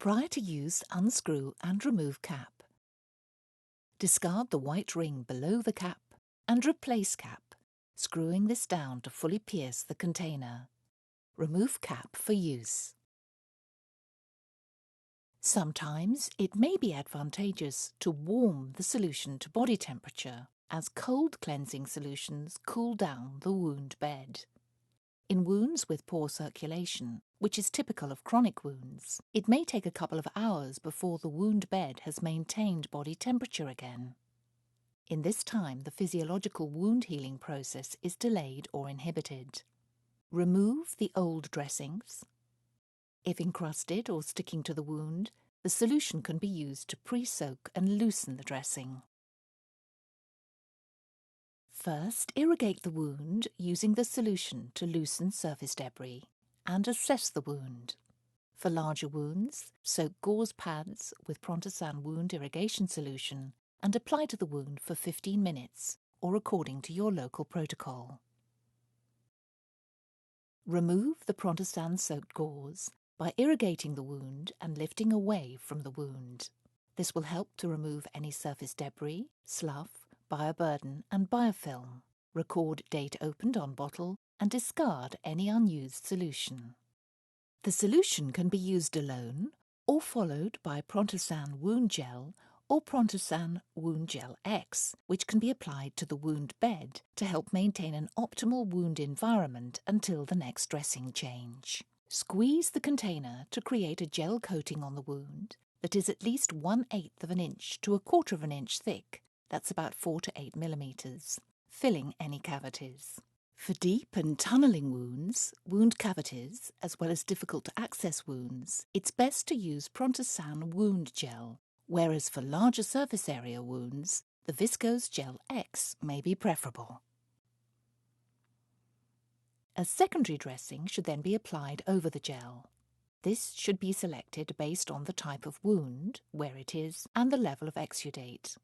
Prior to use, unscrew and remove cap. Discard the white ring below the cap and replace cap, screwing this down to fully pierce the container. Remove cap for use. Sometimes it may be advantageous to warm the solution to body temperature, as cold cleansing solutions cool down the wound bed. In wounds with poor circulation, which is typical of chronic wounds, it may take a couple of hours before the wound bed has maintained body temperature again. In this time, the physiological wound healing process is delayed or inhibited. Remove the old dressings. If encrusted or sticking to the wound, the solution can be used to pre-soak and loosen the dressing. First, irrigate the wound using the solution to loosen surface debris and assess the wound. For larger wounds, soak gauze pads with Prontosan Wound Irrigation Solution and apply to the wound for 15 minutes or according to your local protocol. Remove the Prontosan soaked gauze by irrigating the wound and lifting away from the wound. This will help to remove any surface debris, slough, bioburden and biofilm. Record date opened on bottle and discard any unused solution. The solution can be used alone or followed by Prontosan Wound Gel or Prontosan Wound Gel X, which can be applied to the wound bed to help maintain an optimal wound environment until the next dressing change. Squeeze the container to create a gel coating on the wound that is at least 1/8 of an inch to 1/4 of an inch thick, that's about 4 to 8 millimeters, filling any cavities. For deep and tunnelling wounds, wound cavities, as well as difficult to access wounds, it's best to use Prontosan Wound Gel, whereas for larger surface area wounds, the Viscose Gel X may be preferable. A secondary dressing should then be applied over the gel. This should be selected based on the type of wound, where it is, and the level of exudate.